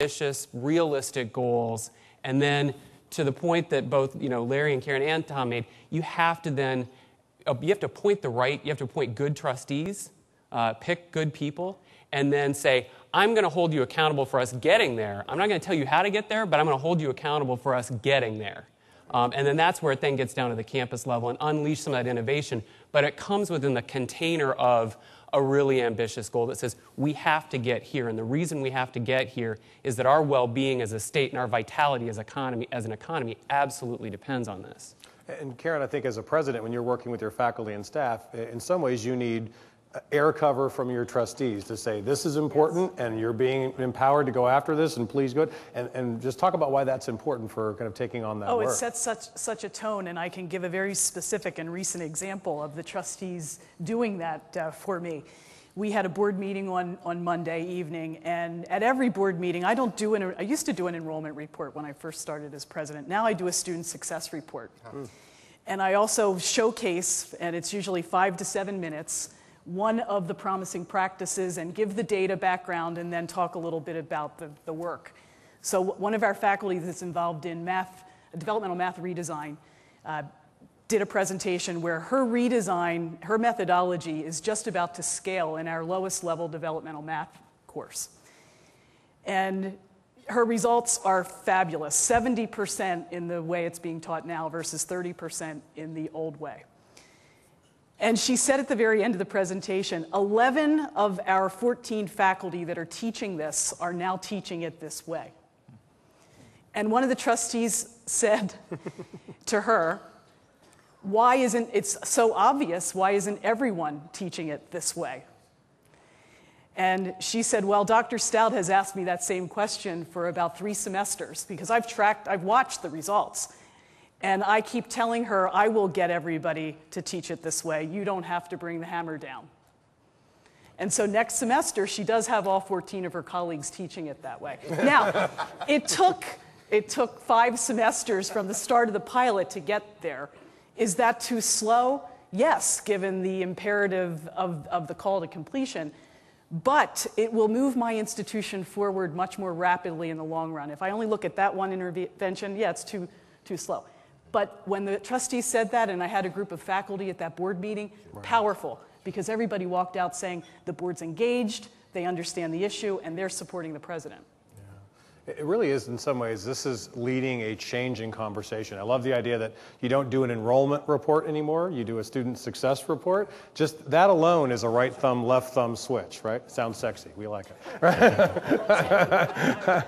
ambitious, realistic goals, and then to the point that both Larry and Karen and Tom made, you have to then you have to appoint good trustees, pick good people, and then say, I'm going to hold you accountable for us getting there. I'm not going to tell you how to get there, but I'm going to hold you accountable for us getting there. And then that's where it then gets down to the campus level and unleash some of that innovation. But it comes within the container of a really ambitious goal that says we have to get here. And the reason we have to get here is that our well-being as a state and our vitality as an economy absolutely depends on this. And Karen, I think as a president, when you're working with your faculty and staff, in some ways you need air cover from your trustees to say this is important and you're being empowered to go after this and please go and just talk about why that's important for kind of taking on that work. It sets such a tone, and I can give a very specific and recent example of the trustees doing that for me. We had a board meeting on Monday evening, and at every board meeting, I used to do an enrollment report when I first started as president. Now I do a student success report. And I also showcase, and it's usually 5 to 7 minutes, one of the promising practices and give the data background and then talk a little bit about the work. So one of our faculty that's involved in developmental math redesign did a presentation where her methodology is just about to scale in our lowest level developmental math course. And her results are fabulous, 70% in the way it's being taught now versus 30% in the old way. And she said at the very end of the presentation, 11 of our 14 faculty that are teaching this are now teaching it this way. And one of the trustees said to her, why isn't it so obvious, why isn't everyone teaching it this way? And she said, well, Dr. Stout has asked me that same question for about 3 semesters because I've watched the results. And I keep telling her, I will get everybody to teach it this way. You don't have to bring the hammer down. And so next semester, she does have all 14 of her colleagues teaching it that way. Now, it took 5 semesters from the start of the pilot to get there. Is that too slow? Yes, given the imperative of the call to completion. But it will move my institution forward much more rapidly in the long run. If I only look at that one intervention, yeah, it's too slow. But when the trustee said that, and I had a group of faculty at that board meeting, powerful, because everybody walked out saying the board's engaged, they understand the issue, and they're supporting the president. Yeah. It really is, in some ways, this is leading a changing conversation. I love the idea that you don't do an enrollment report anymore, you do a student success report. Just that alone is a right thumb, left thumb switch, right? Sounds sexy, we like it. Right?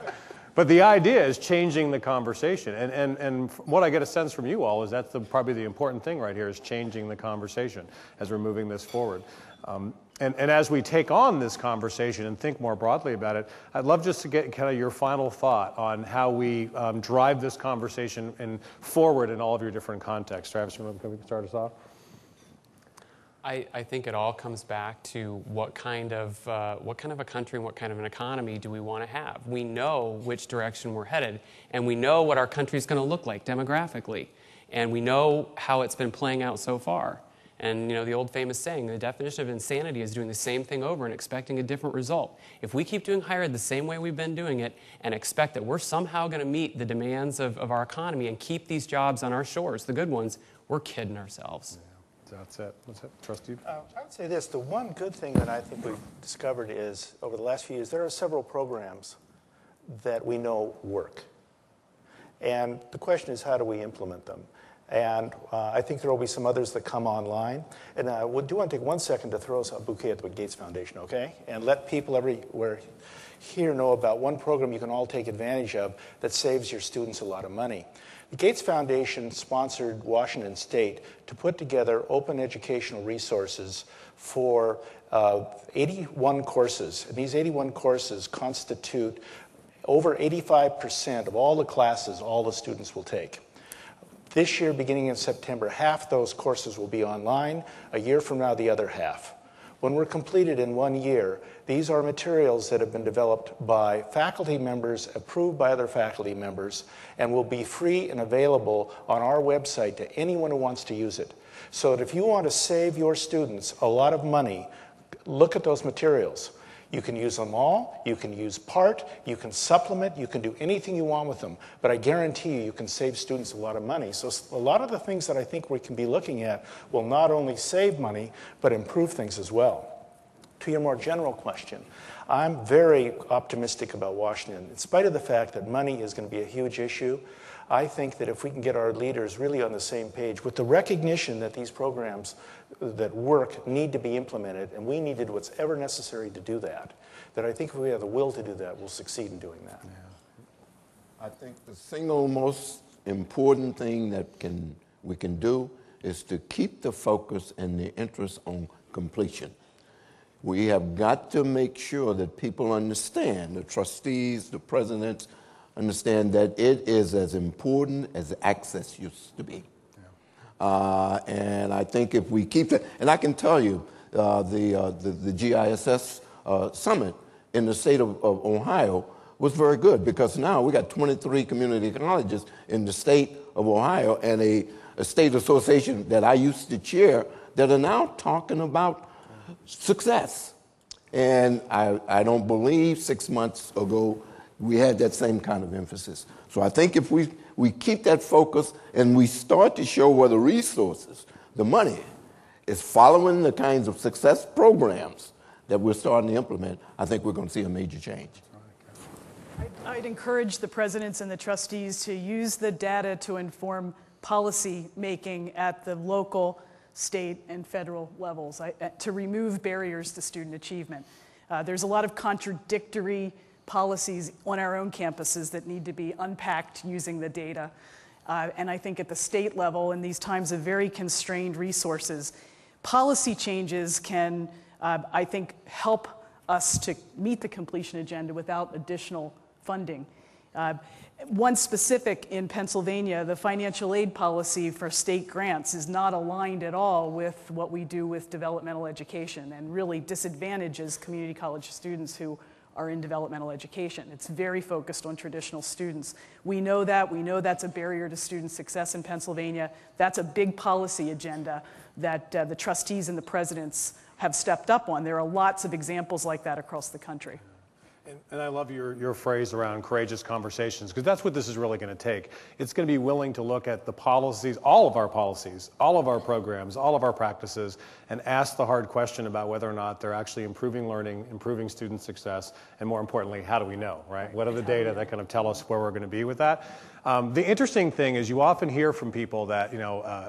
But the idea is changing the conversation. And what I get a sense from you all is that's probably the important thing right here is changing the conversation as we're moving this forward. And as we take on this conversation and think more broadly about it, I'd love just to get kind of your final thought on how we drive this conversation forward in all of your different contexts. Travis, can we start us off? I think it all comes back to what kind of a country and what kind of an economy do we want to have. We know which direction we're headed, and we know what our country is going to look like demographically, and we know how it's been playing out so far. And the old famous saying, the definition of insanity is doing the same thing over and expecting a different result. If we keep doing higher ed the same way we've been doing it and expect that we're somehow going to meet the demands of our economy and keep these jobs on our shores, the good ones, we're kidding ourselves. That's it. Trustee? I would say this. The one good thing that I think we've discovered is, over the last few years, there are several programs that we know work. And the question is, how do we implement them? And I think there will be some others that come online. And I do want to take 1 second to throw us a bouquet at the Gates Foundation, okay? And let people everywhere here know about one program you can all take advantage of that saves your students a lot of money. The Gates Foundation sponsored Washington State to put together open educational resources for 81 courses. And these 81 courses constitute over 85% of all the classes all the students will take. This year, beginning in September, half those courses will be online. A year from now, the other half. When we're completed in 1 year, these are materials that have been developed by faculty members, approved by other faculty members, and will be free and available on our website to anyone who wants to use it. So that if you want to save your students a lot of money, look at those materials. You can use them all, you can use part, you can supplement, you can do anything you want with them. But I guarantee you can save students a lot of money. So a lot of the things that I think we can be looking at will not only save money, but improve things as well. To your more general question, I'm very optimistic about Washington. In spite of the fact that money is going to be a huge issue, I think that if we can get our leaders really on the same page with the recognition that these programs that work need to be implemented, and we need to do what's ever necessary to do that, that I think if we have the will to do that, we'll succeed in doing that. Yeah. I think the single most important thing that we can do is to keep the focus and the interest on completion. We have got to make sure that people understand, the trustees, the presidents, understand that it is as important as access used to be. Yeah. And I think if we keep that, and I can tell you, the GISS summit in the state of Ohio was very good, because now we got 23 community colleges in the state of Ohio and a state association that I used to chair that are now talking about success. And I don't believe 6 months ago we had that same kind of emphasis. So I think if we keep that focus and we start to show where the resources, the money, is following the kinds of success programs that we're starting to implement, I think we're going to see a major change. I'd encourage the presidents and the trustees to use the data to inform policy making at the local, state, and federal levels to remove barriers to student achievement. There's a lot of contradictory policies on our own campuses that need to be unpacked using the data. And I think at the state level, in these times of very constrained resources, policy changes can, I think, help us to meet the completion agenda without additional funding. One specific in Pennsylvania, the financial aid policy for state grants is not aligned at all with what we do with developmental education, and really disadvantages community college students who are in developmental education. It's very focused on traditional students. We know that. We know that's a barrier to student success in Pennsylvania. That's a big policy agenda that the trustees and the presidents have stepped up on. There are lots of examples like that across the country. And I love your phrase around courageous conversations, because that's what this is really going to take. It's going to be willing to look at the policies, all of our programs, all of our practices, and ask the hard question about whether or not they're actually improving learning, improving student success, and more importantly, how do we know, right? What are the data that kind of tell us where we're going to be with that? The interesting thing is you often hear from people that,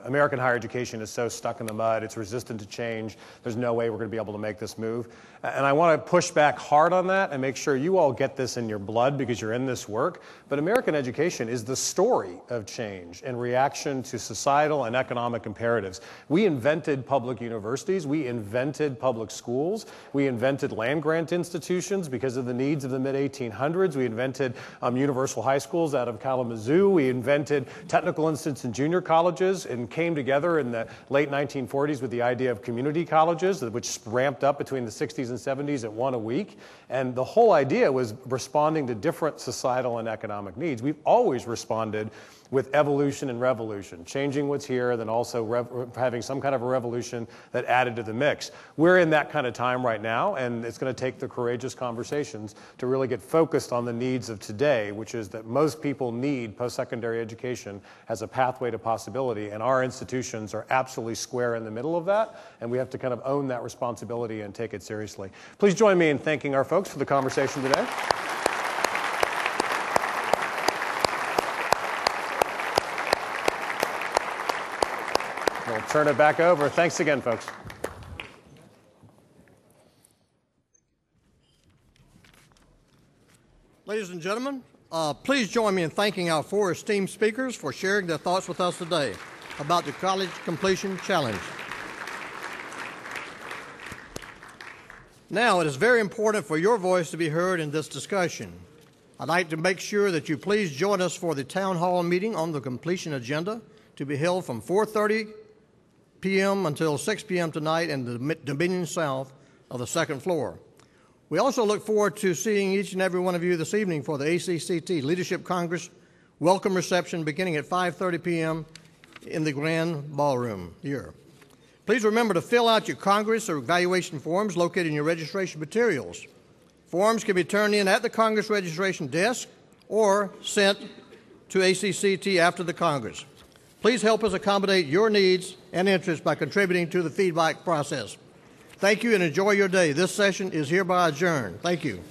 American higher education is so stuck in the mud, it's resistant to change, there's no way we're going to be able to make this move. And I want to push back hard on that and make sure you all get this in your blood because you're in this work. But American education is the story of change and reaction to societal and economic imperatives. We invented public universities, we invented public schools, we invented land-grant institutions because of the needs of the mid-1800s, we invented universal high schools out of Kalamazoo, we invented technical institutes and junior colleges, and came together in the late 1940s with the idea of community colleges, which ramped up between the 60s and 70s at one a week. And the whole idea was responding to different societal and economic needs. We've always responded with evolution and revolution, changing what's here, then also having some kind of a revolution that added to the mix. We're in that kind of time right now, and it's going to take the courageous conversations to really get focused on the needs of today, which is that most people need post-secondary education as a pathway to possibility, and our institutions are absolutely square in the middle of that, and we have to kind of own that responsibility and take it seriously. Please join me in thanking our folks for the conversation today. We'll turn it back over. Thanks again, folks. Ladies and gentlemen, please join me in thanking our four esteemed speakers for sharing their thoughts with us today about the College Completion Challenge. Now, it is very important for your voice to be heard in this discussion. I'd like to make sure that you please join us for the town hall meeting on the completion agenda to be held from 4:30 p.m. until 6 p.m. tonight in the Dominion South of the second floor. We also look forward to seeing each and every one of you this evening for the ACCT Leadership Congress welcome reception beginning at 5:30 p.m. in the Grand Ballroom here. Please remember to fill out your Congress or evaluation forms located in your registration materials. Forms can be turned in at the Congress registration desk or sent to ACCT after the Congress. Please help us accommodate your needs and interests by contributing to the feedback process. Thank you and enjoy your day. This session is hereby adjourned. Thank you.